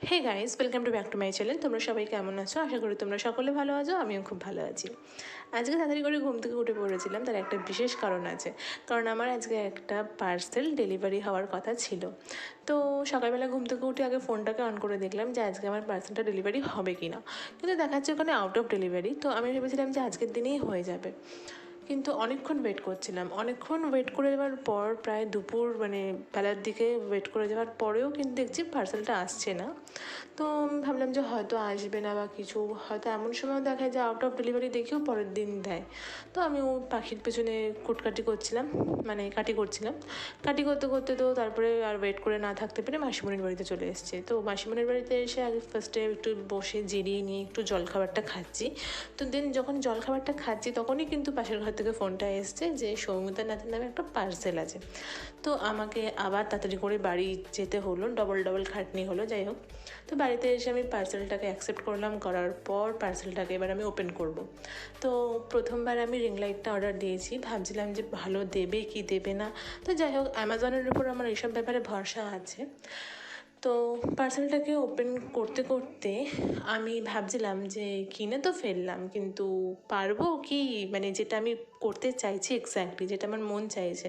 Hey guys, welcome to back to my channel. তোমরা সবাই কেমন আছো? আশা করি তোমরা সকলে ভালো আছো। আমিও খুব ভালো আছি। আজকে তাড়াতাড়ি করে ঘুম থেকে উঠে পড়েছিলাম, তার একটা বিশেষ কারণ আছে। কারণ আমার আজকে একটা পার্সেল ডেলিভারি হওয়ার কথা ছিল। তো সকালবেলা ঘুম থেকে উঠে আগে ফোনটাকে অন করে দেখলাম যে আজকে আমার পার্সেলটা ডেলিভারি হবে কি না। কিন্তু দেখাচ্ছে ওখানে আউট অফ ডেলিভারি। তো আমি ভেবেছিলাম যে আজকের দিনেই হয়ে যাবে। কিন্তু অনেকক্ষণ ওয়েট করছিলাম, অনেকক্ষণ ওয়েট করে যাওয়ার পর প্রায় দুপুর বেলার দিকে ওয়েট করে যাওয়ার পরেও কিন্তু দেখছি পার্সেলটা আসছে না। তো ভাবলাম যে হয়তো আসবে না বা কিছু, হয়তো এমন সময় দেখায় যে আউট অফ ডেলিভারি দেখেও পরের দিন দেয়। তো আমি ও পাখির পেছনে কুটকাটি করছিলাম, কাটি করছিলাম। কাটি করতে করতে তো তারপরে আর ওয়েট করে না থাকতে পেরে মাসিমণির বাড়িতে চলে এসেছে। তো মাসিমণির বাড়িতে এসে আগে ফার্স্টে একটু বসে জিরিয়ে নিয়ে একটু জলখাবারটা খাচ্ছি। তো দেন যখন জলখাবারটা খাচ্ছি তখনই কিন্তু পাশের ঘর থেকে ফোনটা এসছে যে সৌমিতা নাথের নামে একটা পার্সেল আছে। তো আমাকে আবার তাড়াতাড়ি করে বাড়ি যেতে হলো, ডবল খাটনি হলো, যাই হোক। তো বাড়িতে এসে আমি পার্সেলটাকে অ্যাকসেপ্ট করলাম, করার পর পার্সেলটাকে এবার আমি ওপেন করব। তো প্রথমবার আমি রিং লাইটটা অর্ডার দিয়েছি, ভাবছিলাম যে ভালো দেবে কি দেবে না। তো যাই হোক, অ্যামাজনের উপর আমার এইসব ব্যাপারে ভরসা আছে। তো পার্সেলটাকে ওপেন করতে করতে আমি ভাবছিলাম যে কিনে তো ফেললাম, কিন্তু পারবো কি, যেটা আমি করতে চাইছি এক্স্যাক্টলি, যেটা আমার মন চাইছে,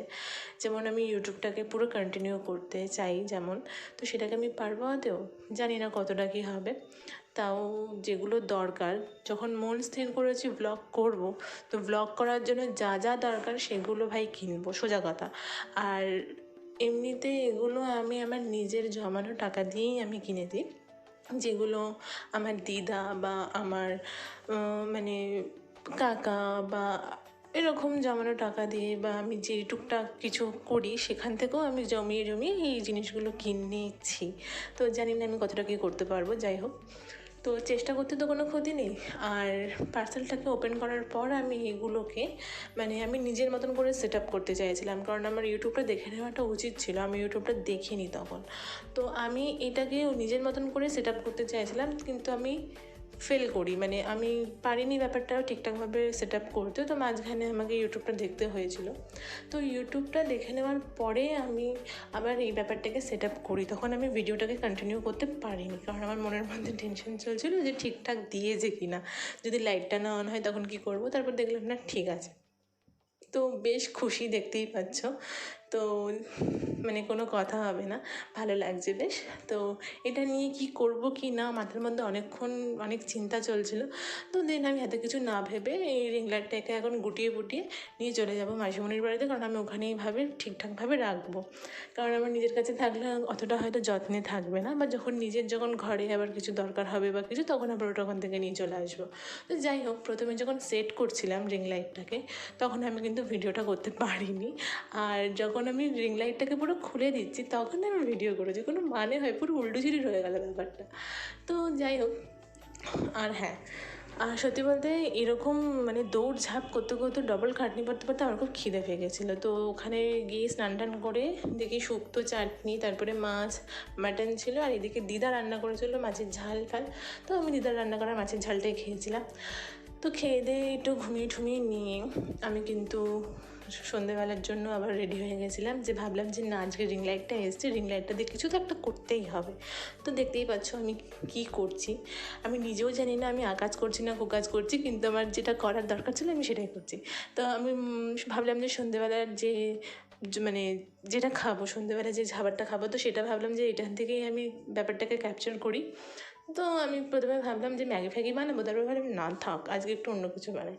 যেমন আমি ইউটিউবটাকে পুরো কন্টিনিউ করতে চাই যেমন, তো সেটাকে আমি পারবো আদেও? জানি না কতটা কী হবে। তাও যেগুলো দরকার, যখন মন স্থির করেছি ব্লগ করব, তো ব্লগ করার জন্য যা যা দরকার সেগুলো ভাই কিনবো, সোজা কথা। আর এমনিতে এগুলো আমি আমার নিজের জমানো টাকা দিয়েই আমি কিনে দিই, যেগুলো আমার দিদা বা আমার মানে কাকা বা এরকম জমানো টাকা দিয়ে, বা আমি যে টুকটাক কিছু করি সেখান থেকেও আমি জমিয়ে জমিয়ে এই জিনিসগুলো কিনেছি। তো জানি না আমি কতটা কী করতে পারবো, যাই হোক। তো চেষ্টা করতে তো কোনো ক্ষতি নেই। আর পার্সেলটাকে ওপেন করার পর আমি এগুলোকে আমি নিজের মতন করে সেট আপ করতে চাইছিলাম, কারণ আমার ইউটিউবটা দেখে নেওয়াটা উচিত ছিল, আমি ইউটিউবটা দেখিনি তখন। তো আমি এটাকে নিজের মতন করে সেট আপ করতে চাইছিলাম, কিন্তু আমি ফেল করি, আমি পারিনি ব্যাপারটাও ঠিকঠাকভাবে সেট আপ করতে। তো মাঝখানে আমাকে ইউটিউবটা দেখতে হয়েছিল। তো ইউটিউবটা দেখে নেওয়ার পরে আমি আবার এই ব্যাপারটাকে সেট আপ করি। তখন আমি ভিডিওটাকে কন্টিনিউ করতে পারিনি, কারণ আমার মনের মধ্যে টেনশন চলছিল যে ঠিকঠাক দিয়েছে কি না, যদি লাইটটা না অন হয় তখন কী করবো। তারপর দেখলাম না, ঠিক আছে। তো বেশ খুশি, দেখতেই পাচ্ছ। তো কোনো কথা হবে না, ভালো লাগছে বেশ। তো এটা নিয়ে কি করব কি না মাথার মধ্যে অনেক চিন্তা চলছিল। তো দেন আমি এত কিছু না ভেবে এই রিং লাইটটাকে এখন গুটিয়ে বুটিয়ে নিয়ে চলে যাব মাসিমণির বাড়িতে, কারণ আমি ওখানেই ঠিকঠাকভাবে রাখবো। কারণ আমার নিজের কাছে থাকলে অতটা হয়তো যত্নে থাকবে না, বা যখন ঘরে আবার কিছু দরকার হবে বা কিছু, তখন আবার ওটা ওখান থেকে নিয়ে চলে আসবো। তো যাই হোক, প্রথমে যখন সেট করছিলাম রিং লাইটটাকে, তখন আমি কিন্তু ভিডিওটা করতে পারিনি। আর যখন আমি রিং লাইটটাকে পুরো খুলে দিচ্ছি তখন আমি ভিডিও করেছি, কোনো মানে হয়, পুরো উল্টোঝুরি রয়ে গেল ব্যাপারটা। তো যাই হোক। আর হ্যাঁ, সত্যি বলতে এরকম দৌড়ঝাঁপ করতে করতে ডবল খাটনি পড়তে পড়তে আমার খুব খিদে পেয়ে গেছিলো। তো ওখানে গিয়ে স্নান টান করে দেখি শুক্তো, চাটনি, তারপরে মাছ, মাটন ছিল, আর এদিকে দিদা রান্না করেছিল মাছের ঝাল ফাল। তো আমি দিদার রান্না করা মাছের ঝালটাই খেয়েছিলাম। তো খেয়ে দিয়ে একটু ঘুমিয়ে ঠুমিয়ে নিয়ে আমি কিন্তু সন্ধেবেলার জন্য আবার রেডি হয়ে গেছিলাম, যে ভাবলাম যে না, আজকে রিং লাইটটা এসছে, রিং লাইটটা দিয়ে কিছু তো একটা করতেই হবে। তো দেখতেই পাচ্ছ আমি কী করছি। আমি নিজেও জানি না আমি আকাজ করছি না কুকাজ করছি, কিন্তু আমার যেটা করার দরকার ছিল আমি সেটাই করছি। তো আমি ভাবলাম যে সন্ধেবেলার যেটা খাবো, সন্ধেবেলা যে খাবারটা খাবো, তো সেটা ভাবলাম যে এটার থেকেই আমি ব্যাপারটাকে ক্যাপচার করি। তো আমি প্রথমে ভাবলাম যে ম্যাগি ফ্যাগি বানাবো, তারপর ভাবলাম না থাক, আজকে একটু অন্য কিছু বানাই।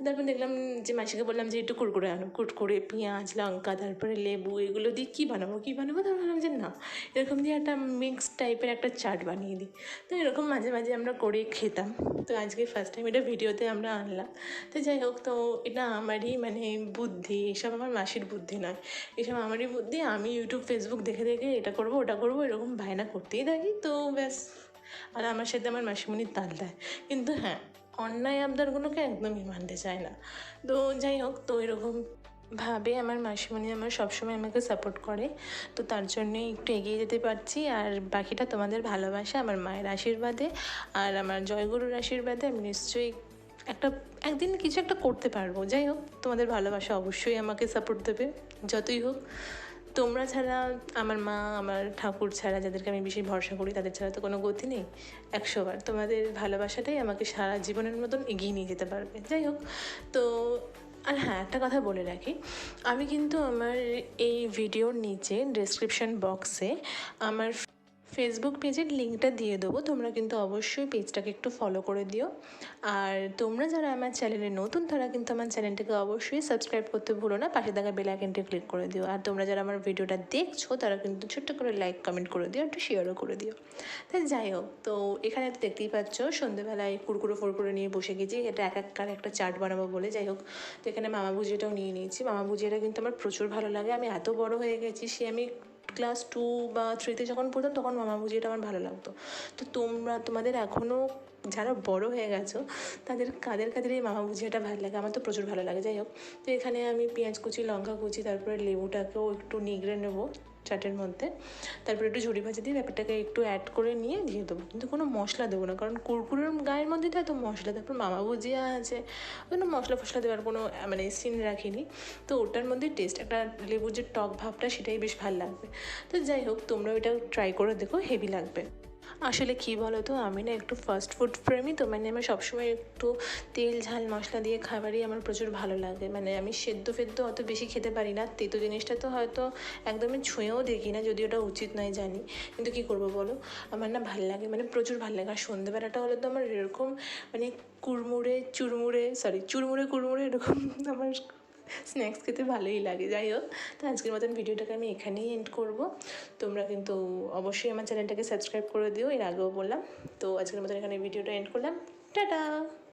তারপর দেখলাম যে মাসিকে বললাম যে একটু কুরকুরে আনো, কুটকুরে পেঁয়াজ লঙ্কা তারপরে লেবু এগুলো দিয়ে কী বানাবো। তারপর ভাবলাম যে না, এরকম দিয়ে একটা মিক্স টাইপের একটা চাট বানিয়ে দিই। তো এরকম মাঝে মাঝে আমরা করে খেতাম। তো আজকে ফার্স্ট টাইম এটা ভিডিওতে আমরা আনলাম। তো যাই হোক, তো এটা আমারই বুদ্ধি, এসব আমার মাসির বুদ্ধি নয়, এসব আমারই বুদ্ধি। আমি ইউটিউব ফেসবুক দেখে দেখে এটা করবো ওটা করবো এরকম বায়না করতেই থাকি, তো ব্যাস। আর আমার সাথে আমার মাসিমণির তাল দেয়, কিন্তু হ্যাঁ, অন্যায় আবদারগুলোকে একদমই মানতে চায় না। তো যাই হোক, তো এরকম ভাবে আমার মাসিমণি আমার সবসময় আমাকে সাপোর্ট করে। তো তার জন্যই একটু এগিয়ে যেতে পারছি। আর বাকিটা তোমাদের ভালোবাসা, আমার মায়ের আশীর্বাদে আর আমার জয়গুরুর আশীর্বাদে আমি নিশ্চয়ই একদিন কিছু একটা করতে পারবো। যাই হোক, তোমাদের ভালোবাসা অবশ্যই আমাকে সাপোর্ট দেবে, যতই হোক। তোমরা ছাড়া, আমার মা, আমার ঠাকুর ছাড়া, যাদেরকে আমি বেশি ভরসা করি, তাদের ছাড়া তো কোনো গতি নেই। 100 বার তোমাদের ভালোবাসাটাই আমাকে সারা জীবনের মতন এগিয়ে নিয়ে যেতে পারবে। যাই হোক, তো আর হ্যাঁ, একটা কথা বলে রাখি, আমি কিন্তু আমার এই ভিডিওর নিচে ডেসক্রিপশন বক্সে আমার ফেসবুক পেজের লিঙ্কটা দিয়ে দেবো। তোমরা কিন্তু অবশ্যই পেজটাকে একটু ফলো করে দিও। আর তোমরা যারা আমার চ্যানেলে নতুন, তারা কিন্তু আমার চ্যানেলটাকে অবশ্যই সাবস্ক্রাইব করতে ভুলো না, পাশে থাকা বেল আইকনটি ক্লিক করে দিও। আর তোমরা যারা আমার ভিডিওটা দেখছো, তারা কিন্তু ছোট্ট করে লাইক কমেন্ট করে দিও, একটু শেয়ারও করে দিও। তাই যাই হোক, তো এখানে তো দেখতেই পাচ্ছ সন্ধ্যেবেলায় কুরকুরে ফুরকুরে নিয়ে বসে গেছি, এটা এক একখানে একটা চাট বানাবো বলে। যাই হোক, তো এখানে মামা ভুজিয়াটাও নিয়ে নিয়েছি। মামা ভুজিয়াটা কিন্তু আমার প্রচুর ভালো লাগে। আমি এত বড় হয়ে গেছি, সে আমি ক্লাস 2 বা 3-তে যখন পড়তাম, তখন মামা ভুজিয়াটা আমার ভালো লাগতো। তো তোমাদের এখনও যারা বড় হয়ে গেছো, কাদের কাদের এই মামা ভুজিয়াটা ভালো লাগে? আমার তো প্রচুর ভালো লাগে। যাই হোক, তো এখানে আমি পেঁয়াজ কুচি, লঙ্কা কুচি, তারপরে লেবুটাকেও একটু নিগড়ে নেবো চাটের মধ্যে, তারপরে একটু ঝুড়ি ভাজা দিয়ে ব্যাপারটাকে একটু অ্যাড করে নিয়ে দিয়ে দেবো। কিন্তু কোনো মশলা দেবো না, কারণ কুরকুরের গায়ের মধ্যে তো এত মশলা, তারপর মামা ভুজিয়া আছে, ওই জন্য মশলা ফসলা দেওয়ার কোনো মানে সিন রাখিনি। তো ওটার মধ্যে টেস্ট, একটা লেবুর যে টক ভাবটা, সেটাই বেশ ভালো লাগবে। তো যাই হোক, তোমরা ওইটা ট্রাই করে দেখো, হেভি লাগবে। আসলে কী বলো তো, আমি না একটু ফাস্ট ফুড প্রেমী, তো মানে আমার সবসময় একটু তেল ঝাল মশলা দিয়ে খাবারই আমার প্রচুর ভালো লাগে। মানে আমি সেদ্ধ ফেদ্ধ অত বেশি খেতে পারি না, তেতো জিনিসটা তো হয়তো একদমই ছুঁয়েও দেখি না, যদি ওটা উচিত নয় জানি, কিন্তু কী করবো বলো, আমার না ভাল লাগে, মানে প্রচুর ভালো লাগে। আর সন্ধ্যেবেলাটা হলে তো আমার এরকম মানে চুরমুড়ে কুড়মুড়ে এরকম আমার স্ন্যাক্স খেতে ভালোই লাগে। যাই হোক, তো আজকের মতন ভিডিওটাকে আমি এখানেই এন্ড করব। তোমরা কিন্তু অবশ্যই আমার চ্যানেলটাকে সাবস্ক্রাইব করে দিও, এর আগেও বললাম। তো আজকের মতন এখানে ভিডিওটা এন্ড করলাম। টাটা।